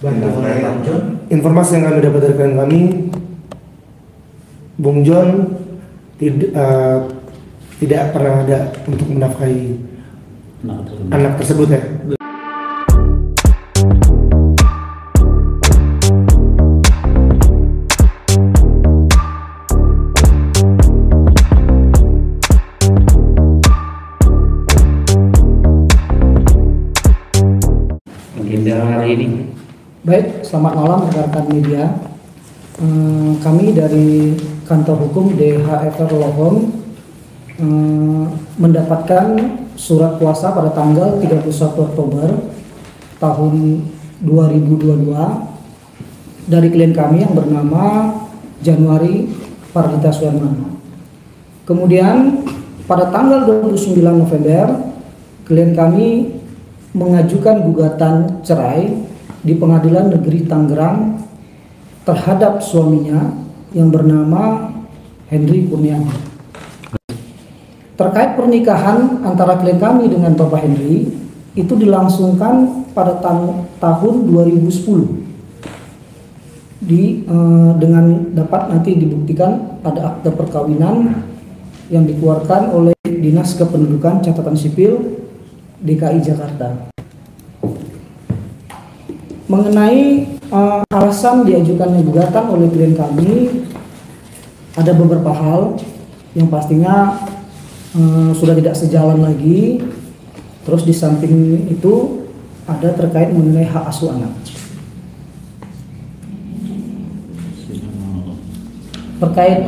bantu oleh Bang John. Informasi yang kami dapat dari klien kami, Bung John tidak pernah ada untuk menafkahi anak tersebut ya. Agenda hari ini. Baik, selamat malam rekan-rekan media. Kami dari kantor hukum DHFR Lohong mendapatkan surat kuasa pada tanggal 31 Oktober tahun 2022 dari klien kami yang bernama Januari Pardita Suherman. Kemudian pada tanggal 29 November klien kami mengajukan gugatan cerai di Pengadilan Negeri Tangerang terhadap suaminya yang bernama Henry Kurniadi. Terkait pernikahan antara klien kami dengan Bapak Henry itu dilangsungkan pada tahun 2010 dengan dapat nanti dibuktikan pada akte perkawinan yang dikeluarkan oleh Dinas Kependudukan Catatan Sipil DKI Jakarta. Mengenai alasan diajukannya gugatan oleh klien kami, ada beberapa hal yang pastinya sudah tidak sejalan lagi. Terus di samping itu ada terkait mengenai hak asuh anak. Terkait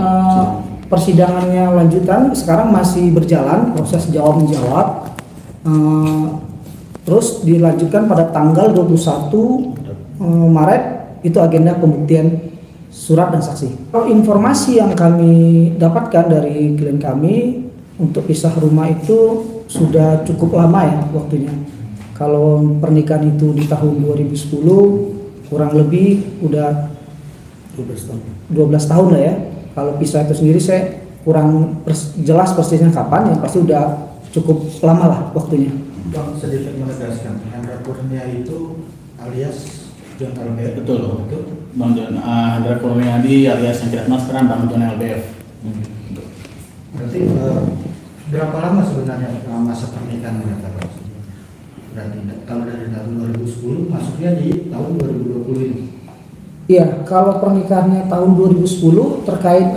persidangannya lanjutan sekarang masih berjalan proses jawab menjawab. Terus dilanjutkan pada tanggal 21 Maret itu agenda pembuktian surat dan saksi. Informasi yang kami dapatkan dari klien kami untuk pisah rumah itu sudah cukup lama ya waktunya. Kalau pernikahan itu di tahun 2010 kurang lebih udah 12 tahun lah ya. Kalau pisah itu sendiri saya kurang jelas persisnya kapan, yang pasti udah cukup lama lah waktunya. Bang, sedikit menegaskan, Hendra Kurniadi itu alias John LBF. Betul. Bang John Hendra Kurniadi alias yang kita kenal sekarang Bang John LBF. Berarti berapa lama sebenarnya masa pernikahan mereka? Berarti kalau dari tahun 2010 masuknya di tahun 2020 ini. Iya, kalau pernikahannya tahun 2010 terkait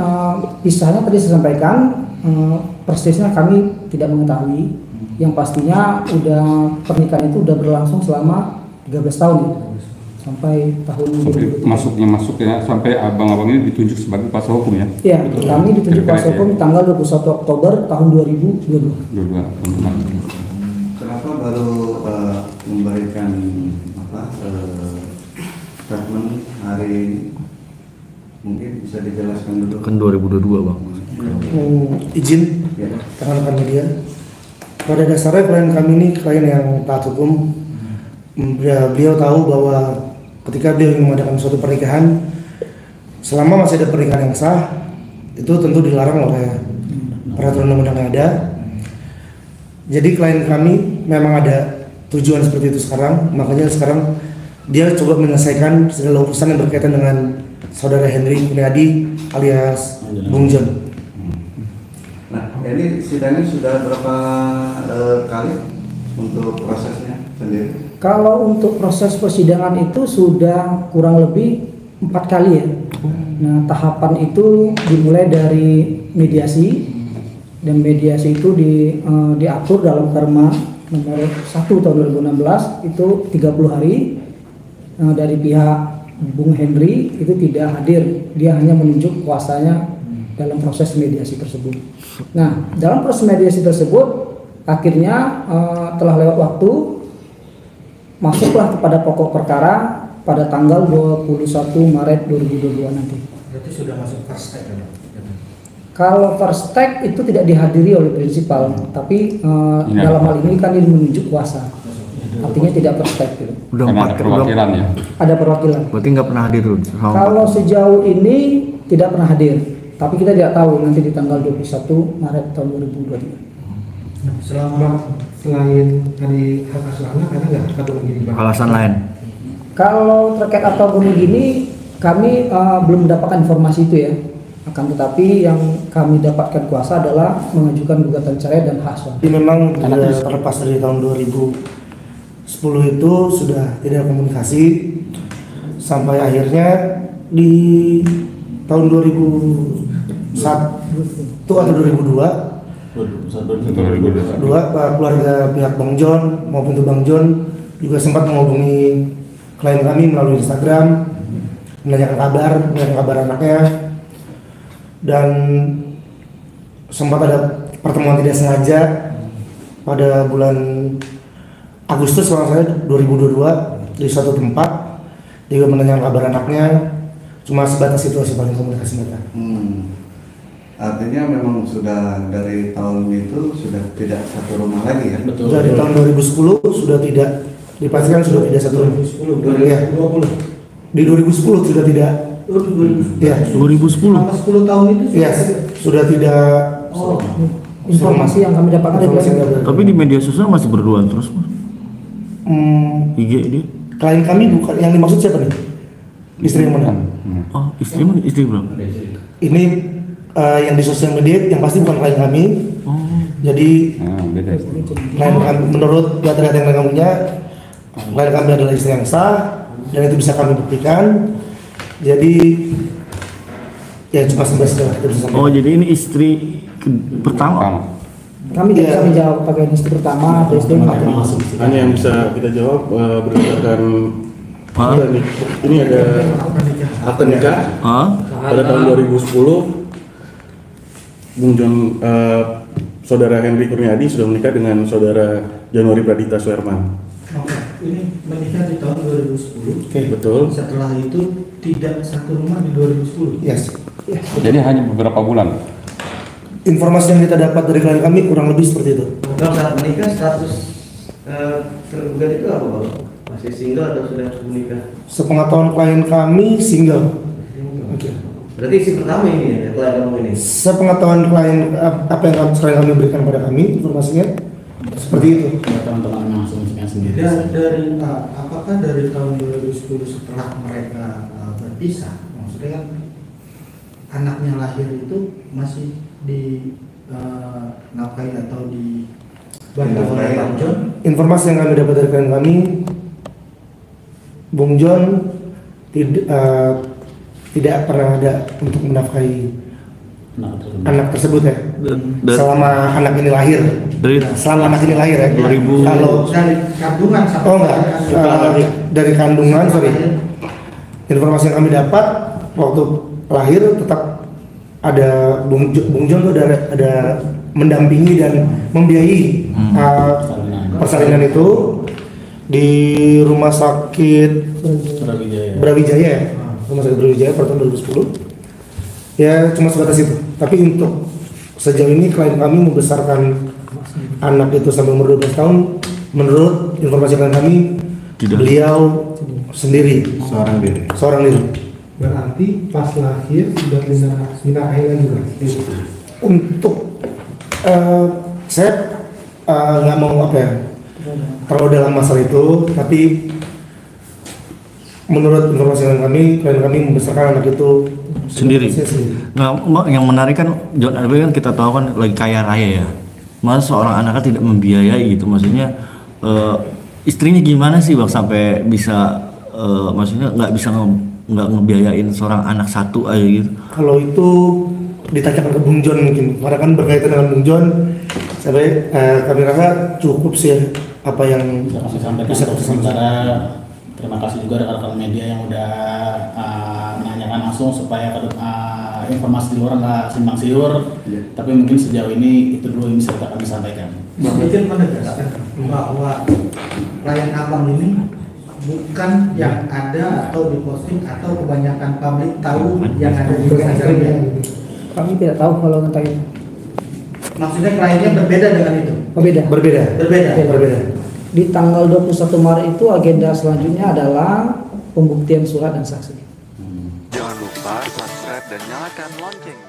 pisahnya tadi saya sampaikan persisnya kami tidak mengetahui. Yang pastinya pernikahan itu udah berlangsung selama 13 tahun ya. Sampai tahun 2023. Masuknya sampai abang-abang ini ditunjuk sebagai kuasa hukum ya? Iya, kami ditunjuk kuasa hukum tanggal 21 Oktober tahun 2022. Kenapa baru memberikan statement hari ini? Mungkin bisa dijelaskan dulu. Kan 2022 Bang. Izin Ya. rekan-rekan media. Pada dasarnya klien kami ini klien yang taat hukum. Beliau tahu bahwa ketika beliau ingin mengadakan suatu pernikahan, selama masih ada pernikahan yang sah, itu tentu dilarang oleh peraturan undang-undang yang ada. Jadi klien kami memang ada tujuan seperti itu sekarang, makanya sekarang dia coba menyelesaikan segala urusan yang berkaitan dengan saudara Henry Kurniadi alias Bung John. Nah, ini sidangnya sudah berapa kali untuk prosesnya sendiri? Kalau untuk proses persidangan itu sudah kurang lebih 4 kali ya. Nah, tahapan itu dimulai dari mediasi, dan mediasi itu diatur dalam Perma nomor 1 tahun 2016 itu 30 hari. Dari pihak Bung Henry itu tidak hadir, dia hanya menunjuk kuasanya dalam proses mediasi tersebut. Nah, dalam proses mediasi tersebut akhirnya telah lewat waktu, masuklah kepada pokok perkara pada tanggal 21 Maret 2022 nanti. Berarti sudah masuk first step ya? Kalau first step itu tidak dihadiri oleh prinsipal, tapi dalam hal ini kan dia menunjuk kuasa. Artinya tidak first step gitu. Udah Karena ada perwakilan ya? Ada perwakilan. Berarti nggak pernah hadir dulu? Kalau sejauh ini tidak pernah hadir, tapi kita tidak tahu nanti di tanggal 21 Maret tahun 2023. Selama selain dari hak asuh anak, ada nggak satu lagi Bang? Alasan lain? Kalau terkait apa bunuh diri, kami belum mendapatkan informasi itu ya. Akan tetapi yang kami dapatkan kuasa adalah mengajukan gugatan cerai dan hak asuh. Jadi memang terlepas dari tahun 2010 itu sudah tidak komunikasi sampai akhirnya di tahun 2001 atau 2002 keluarga pihak Bang John maupun itu Bang John juga sempat menghubungi klien kami melalui Instagram menanyakan kabar anaknya, dan sempat ada pertemuan tidak sengaja pada bulan Agustus kalau saya 2022 di suatu tempat dia menanyakan kabar anaknya, cuma sebatas situasi paling komunikasi mereka. Artinya memang sudah dari tahun itu sudah tidak satu rumah lagi ya? Betul. Dari tahun 2010 sudah tidak, dipastikan sudah tidak satu rumah. 2010, Ya. Di 2010 sudah tidak. Ya. 2010. Selama 10 tahun itu Iya, sudah tidak. Oh, Informasi yang kami dapatkan dari Informasi yang Tapi di media sosial masih berdua terus, Mas. IG dia. Klien kami bukan yang dimaksud siapa nih? Istri yang mana? Oh, istri berapa? Ini yang di sosial media yang pasti bukan klien kami. Oh. Jadi Beda. klien kami, menurut data-data yang kami punya, klien kami adalah istri yang sah dan itu bisa kami buktikan. Jadi ya cuma sebelas kita bisa sampaikan. Oh, jadi ini istri pertama. Kami tidak bisa menjawab pakai istri pertama atau istri kedua. Hanya yang bisa kita jawab berdasarkan ini ada akte nikah pada tahun 2010. Bung John, saudara Henry Kurniadi sudah menikah dengan saudara Januari Pradita Suherman. ini menikah di tahun 2010. Oke. Betul. Setelah itu tidak satu rumah di 2010. Yes. Jadi hanya beberapa bulan. Informasi yang kita dapat dari klien kami kurang lebih seperti itu. Kalau saat menikah status tergugat itu apa Pak? Masih single atau sudah menikah? Sepengetahuan klien kami single. Oke. Berarti isi pertama ini ya, klien kamu ini? Sepengetahuan klien apa yang klien kami berikan pada kami informasinya seperti itu. Ya, teman-teman langsung sendiri. Dan dari apakah dari tahun 2010 setelah mereka berpisah, maksudnya kan anaknya lahir itu masih di nafkahi atau di bantu oleh Bang John? Informasi yang kami dapat dari klien kami, Bung John tidak pernah ada untuk menafkahi anak tersebut ya. Selama anak ini lahir. Selama anak ini lahir ya. 2000. Kalau Dari kandungan sampai oh enggak, dari kandungan sorry. Informasi yang kami dapat waktu lahir tetap ada Bung John tuh ada mendampingi dan membiayai persalinan itu di rumah sakit Brawijaya. Rumah sakit Brawijaya pada tahun 2010. Ya cuma sebatas itu. Tapi untuk sejauh ini klien kami membesarkan anak itu sampai umur 12 tahun. Menurut informasi klien kami, beliau sendiri, seorang diri. Berarti pas lahir sudah dinafkahi lagi Mas? Untuk saya nggak mau terlalu dalam masalah itu, tapi menurut informasi klien kami membesarkan anak itu Sendiri. Nggak, yang menarik kan John Albe kan kita tahu kan lagi kaya raya ya. Masa seorang anak kan tidak membiayai gitu, maksudnya istrinya gimana sih Bang sampai bisa maksudnya nggak bisa nggak ngebiayain seorang anak satu aja gitu. Kalau itu ditanyakan ke Bung John mungkin, karena kan berkaitan dengan Bung John, sampai kami rasa cukup sih apa yang bisa kasih sampaikan. Sementara terima kasih juga rekan-rekan media yang udah menanyakan langsung supaya informasi di luar nggak simpang siur. Tapi mungkin sejauh ini itu dulu yang bisa kami sampaikan. Izin menegaskan bahwa klien abang ini bukan yang ada atau diposting atau kebanyakan publik tahu yang ada di sosial media. Kami tidak tahu kalau tentang itu. Maksudnya kliennya berbeda dengan itu? Berbeda. Di tanggal 21 Maret itu agenda selanjutnya adalah pembuktian surat dan saksi. Jangan lupa subscribe dan nyalakan lonceng.